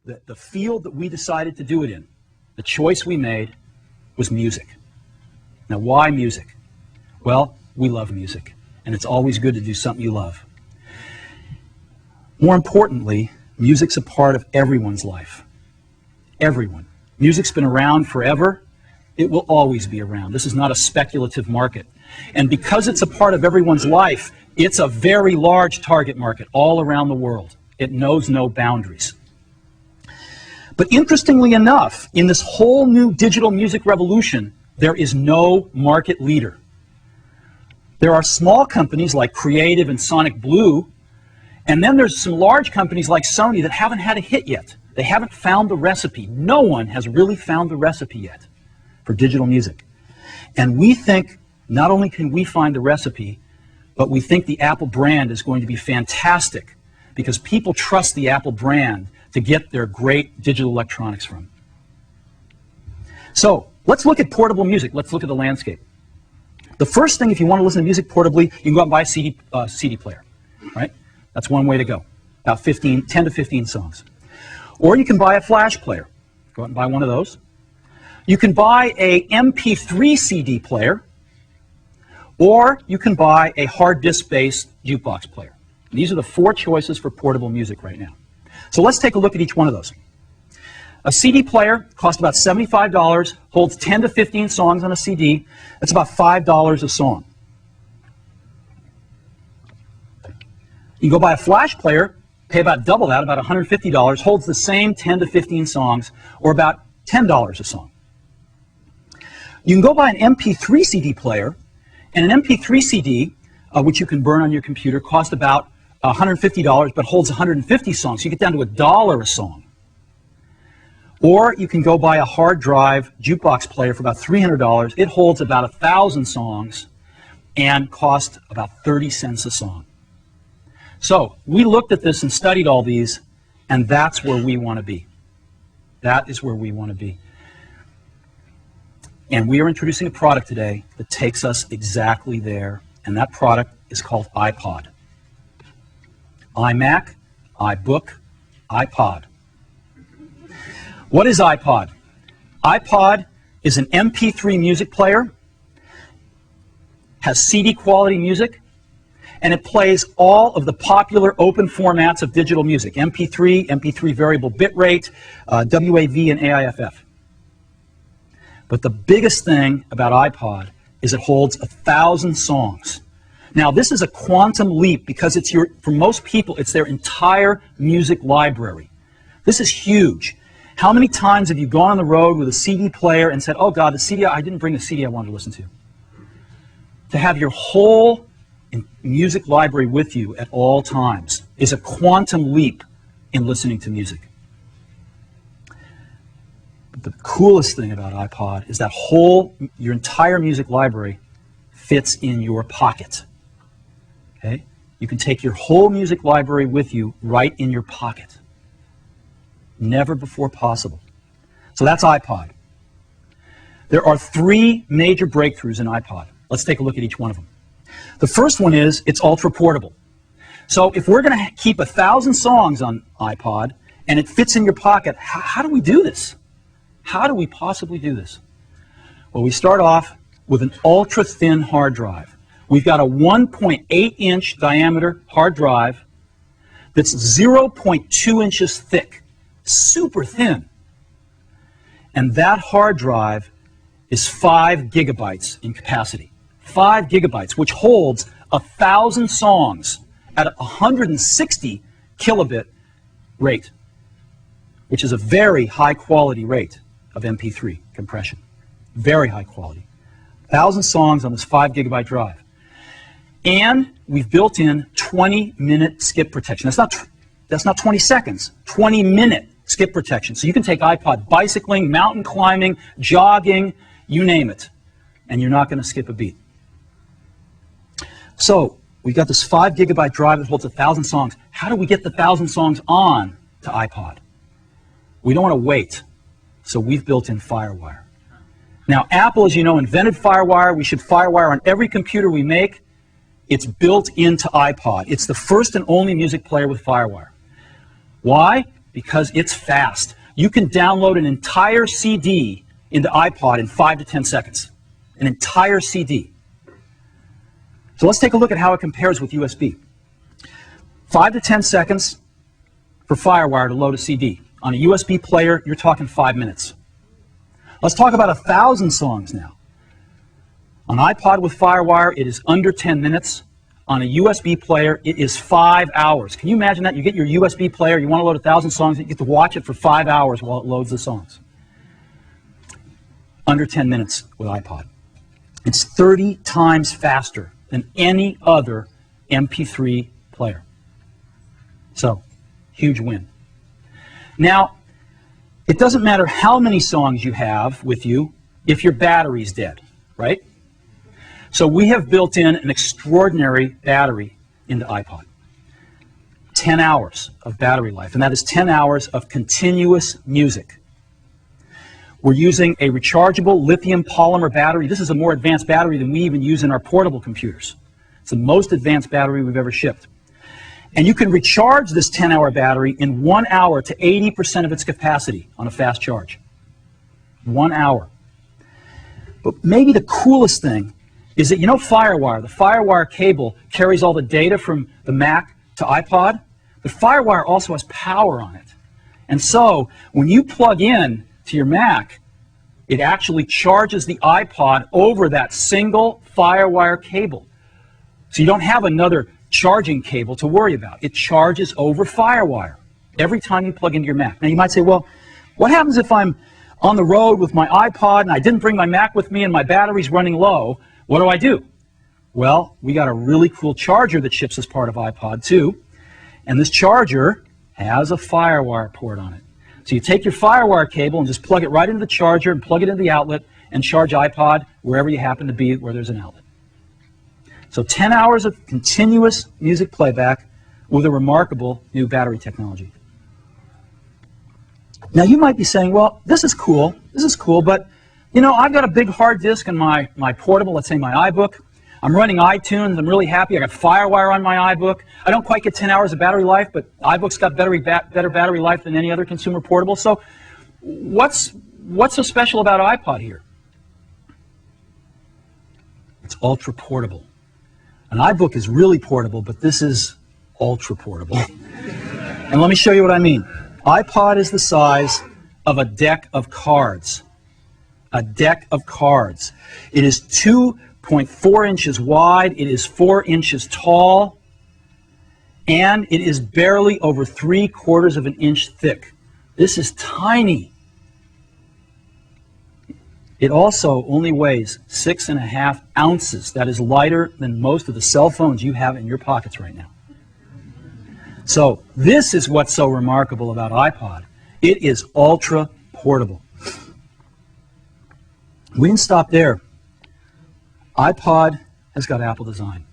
the field that we decided to do it in, the choice we made was music. Now, why music? Well, we love music, and it's always good to do something you love. More importantly, music's a part of everyone's life. Everyone. Music's been around forever. It will always be around. This is not a speculative market. And because it's a part of everyone's life, it's a very large target market all around the world. It knows no boundaries. But interestingly enough, in this whole new digital music revolution, there is no market leader. There are small companies like Creative and Sonic Blue, and then there's some large companies like Sony that haven't had a hit yet. They haven't found the recipe. No one has really found the recipe yet for digital music. And we think not only can we find the recipe, but we think the Apple brand is going to be fantastic because people trust the Apple brand to get their great digital electronics from. So let's look at portable music. Let's look at the landscape. The first thing, if you want to listen to music portably, you can go out and buy a CD player, right? That's one way to go, about 10 to 15 songs. Or you can buy a flash player. Go out and buy one of those. You can buy a MP3 CD player, or you can buy a hard disk-based jukebox player. These are the 4 choices for portable music right now. So let's take a look at each one of those. A CD player costs about $75, holds 10 to 15 songs on a CD. That's about $5 a song. You can go buy a flash player, pay about double that, about $150, holds the same 10 to 15 songs, or about $10 a song. You can go buy an MP3 CD player, and an MP3 CD, which you can burn on your computer, costs about $150, but holds 150 songs. So you get down to $1 a song. Or you can go buy a hard drive jukebox player for about $300. It holds about 1,000 songs and costs about 30 cents a song. So we looked at this and studied all these, and that's where we want to be. That is where we want to be. And we are introducing a product today that takes us exactly there, and that product is called iPod. iMac, iBook, iPod. What is iPod? iPod is an MP3 music player, has CD quality music, and it plays all of the popular open formats of digital music, MP3, MP3 variable bitrate, WAV, and AIFF. But the biggest thing about iPod is it holds 1,000 songs. Now, this is a quantum leap because it's for most people, it's their entire music library. This is huge. How many times have you gone on the road with a CD player and said, oh God, the CD, I didn't bring the CD I wanted to listen to? To have your whole music library with you at all times is a quantum leap in listening to music. But the coolest thing about iPod is that your entire music library fits in your pocket. Okay? You can take your whole music library with you right in your pocket. Never before possible. So that's iPod. There are 3 major breakthroughs in iPod. Let's take a look at each one of them. The first one is it's ultra portable. So if we're going to keep 1,000 songs on iPod and it fits in your pocket, how do we do this? How do we possibly do this? Well, we start off with an ultra thin hard drive. We've got a 1.8-inch diameter hard drive that's 0.2 inches thick. Super thin. And that hard drive is 5 gigabytes in capacity. 5 gigabytes, which holds 1,000 songs at a 160 kilobit rate, which is a very high quality rate of MP3 compression. Very high quality. 1,000 songs on this 5 gigabyte drive. And we've built in 20-minute skip protection. That's not 20 seconds, 20-minute skip protection. So you can take iPod bicycling, mountain climbing, jogging, you name it, and you're not going to skip a beat. So we've got this 5 gigabyte drive that holds 1,000 songs. How do we get the 1,000 songs on to iPod? We don't want to wait, so we've built in FireWire. Now, Apple, as you know, invented FireWire. We should FireWire on every computer we make. It's built into iPod. It's the first and only music player with FireWire. Why? because it's fast. You can download an entire CD into iPod in 5 to 10 seconds. An entire CD. So let's take a look at how it compares with USB. 5 to 10 seconds for FireWire to load a CD. On a USB player, you're talking 5 minutes. Let's talk about 1,000 songs now. On iPod with FireWire, it is under 10 minutes. On a USB player, it is 5 hours. Can you imagine that? You get your USB player, you want to load 1,000 songs, you get to watch it for 5 hours while it loads the songs. Under 10 minutes with iPod. It's 30 times faster than any other MP3 player. So, huge win. Now, it doesn't matter how many songs you have with you if your battery's dead, right? So we have built in an extraordinary battery into iPod. 10 hours of battery life, and that is 10 hours of continuous music. We're using a rechargeable lithium polymer battery. This is a more advanced battery than we even use in our portable computers. It's the most advanced battery we've ever shipped. And you can recharge this 10-hour battery in 1 hour to 80% of its capacity on a fast charge. 1 hour. But maybe the coolest thing is that, you know, FireWire, the FireWire cable carries all the data from the Mac to iPod, but FireWire also has power on it. And so, when you plug in to your Mac, it actually charges the iPod over that single FireWire cable. So you don't have another charging cable to worry about. It charges over FireWire every time you plug into your Mac. Now you might say, well, what happens if I'm on the road with my iPod and I didn't bring my Mac with me and my battery's running low? What do I do? Well, we got a really cool charger that ships as part of iPod 2, and this charger has a FireWire port on it. So you take your FireWire cable and just plug it right into the charger and plug it into the outlet and charge iPod wherever you happen to be where there's an outlet. So 10 hours of continuous music playback with a remarkable new battery technology. Now you might be saying, well, this is cool, but you know, I've got a big hard disk in my portable, let's say my iBook. I'm running iTunes, I'm really happy, I got FireWire on my iBook. I don't quite get 10 hours of battery life, but iBook's got better battery life than any other consumer portable. So what's so special about iPod here? It's ultra portable. An iBook is really portable, but this is ultra portable. And let me show you what I mean. iPod is the size of a deck of cards. A deck of cards. It is 2.4 inches wide, it is 4 inches tall, and it is barely over 3/4 of an inch thick. This is tiny. It also only weighs 6.5 ounces. That is lighter than most of the cell phones you have in your pockets right now. So this is what's so remarkable about iPod. It is ultra portable. We didn't stop there. iPod has got Apple design.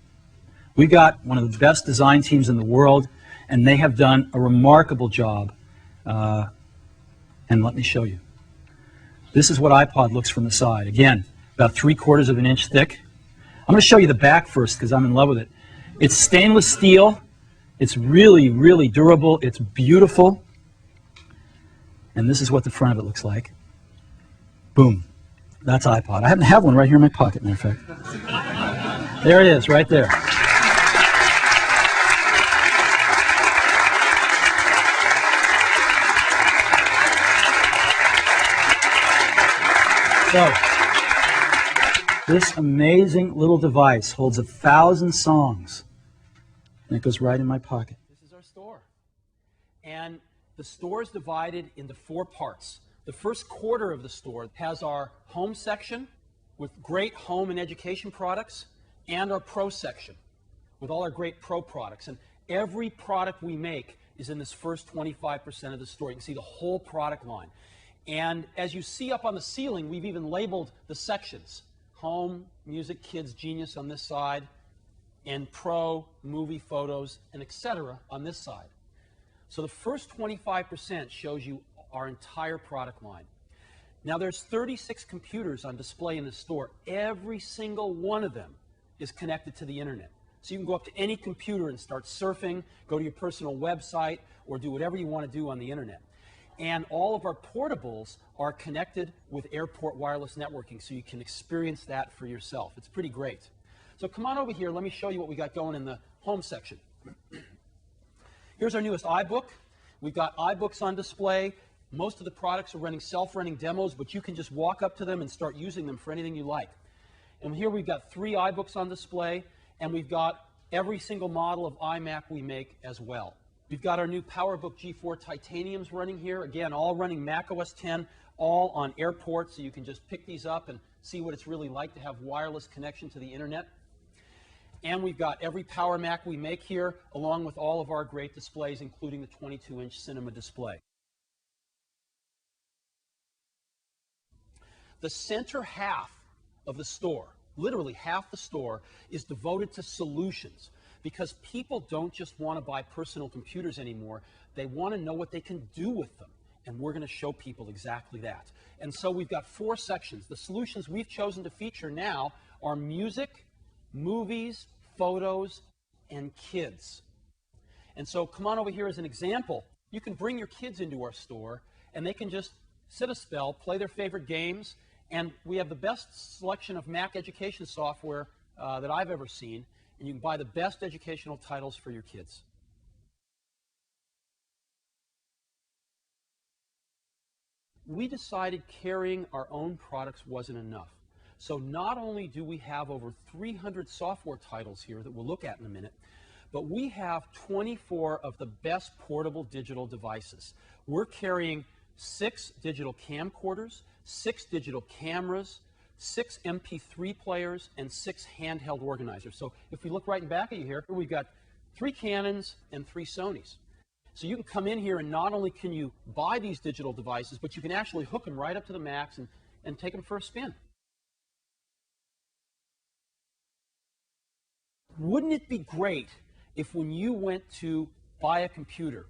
We got one of the best design teams in the world, and they have done a remarkable job. And let me show you. This is what iPod looks from the side. Again, about 3/4 of an inch thick. I'm going to show you the back first because I'm in love with it. It's stainless steel. It's really, really durable. It's beautiful. And this is what the front of it looks like. Boom. That's iPod. I happen to have one right here in my pocket, matter of fact. There it is, right there. So, this amazing little device holds 1,000 songs, and it goes right in my pocket. This is our store. And the store is divided into 4 parts. The first quarter of the store has our home section with great home and education products, and our pro section with all our great pro products. And every product we make is in this first 25% of the store. You can see the whole product line. And as you see up on the ceiling, we've even labeled the sections. Home, music, kids, genius on this side, and pro, movie, photos, and etc. on this side. So the first 25% shows you our entire product line. Now there's 36 computers on display in the store. Every single one of them is connected to the internet. So you can go up to any computer and start surfing, go to your personal website, or do whatever you want to do on the internet. And all of our portables are connected with airport wireless networking, so you can experience that for yourself. It's pretty great. So come on over here, let me show you what we got going in the home section. Here's our newest iBook. We've got iBooks on display. Most of the products are running self-running demos, but you can just walk up to them and start using them for anything you like. And here we've got 3 iBooks on display, and we've got every single model of iMac we make as well. We've got our new PowerBook G4 Titaniums running here. Again, all running Mac OS X, all on airport, so you can just pick these up and see what it's really like to have wireless connection to the internet. And we've got every Power Mac we make here, along with all of our great displays, including the 22-inch Cinema display. The center half of the store, literally half the store, is devoted to solutions. Because people don't just want to buy personal computers anymore, they want to know what they can do with them. And we're going to show people exactly that. And so we've got 4 sections. The solutions we've chosen to feature now are music, movies, photos, and kids. And so come on over here as an example. You can bring your kids into our store, and they can just sit a spell, play their favorite games, and we have the best selection of Mac education software that I've ever seen. And you can buy the best educational titles for your kids. We decided carrying our own products wasn't enough. So not only do we have over 300 software titles here that we'll look at in a minute, but we have 24 of the best portable digital devices. We're carrying 6 digital camcorders, 6 digital cameras, 6 MP3 players, and 6 handheld organizers. So if we look right in back of you here, we've got 3 Canons and 3 Sonys. So you can come in here and not only can you buy these digital devices, but you can actually hook them right up to the Macs and take them for a spin. Wouldn't it be great if when you went to buy a computer,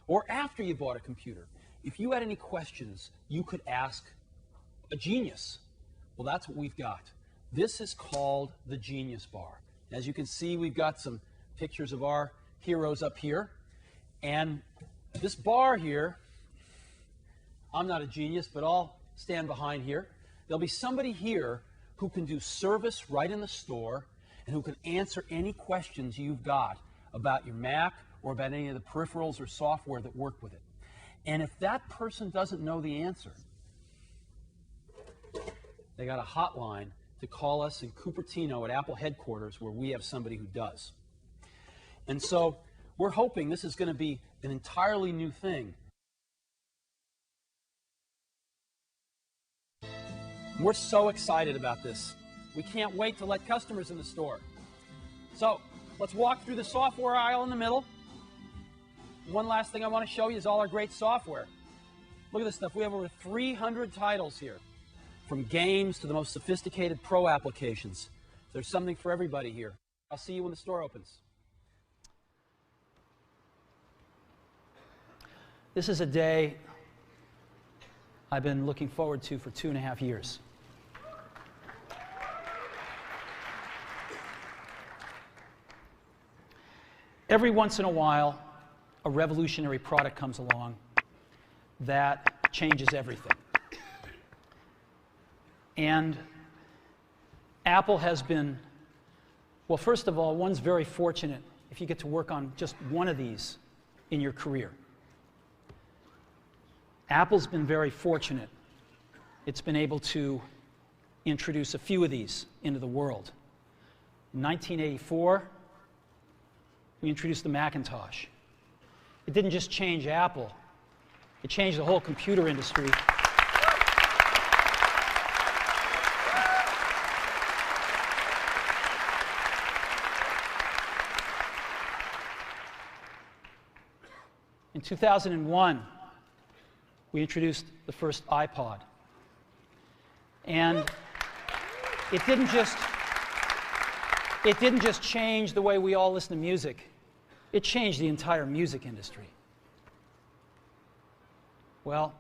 or after you bought a computer, if you had any questions, you could ask a genius? Well, that's what we've got. This is called the Genius Bar. As you can see, we've got some pictures of our heroes up here. And this bar here, I'm not a genius, but I'll stand behind here. There'll be somebody here who can do service right in the store and who can answer any questions you've got about your Mac or about any of the peripherals or software that work with it. And if that person doesn't know the answer, they got a hotline to call us in Cupertino at Apple headquarters, where we have somebody who does. And so we're hoping this is going to be an entirely new thing. We're so excited about this. We can't wait to let customers in the store. So let's walk through the software aisle in the middle. One last thing I want to show you is all our great software. Look at this stuff. We have over 300 titles here, from games to the most sophisticated pro applications. There's something for everybody here. I'll see you when the store opens. This is a day I've been looking forward to for 2.5 years. Every once in a while, a revolutionary product comes along that changes everything. And Apple has been, well, first of all, one's very fortunate if you get to work on just one of these in your career. Apple's been very fortunate. It's been able to introduce a few of these into the world. In 1984, we introduced the Macintosh. It didn't just change Apple, it changed the whole computer industry. In 2001, we introduced the first iPod. And it didn't just change the way we all listen to music. It changed the entire music industry. Well,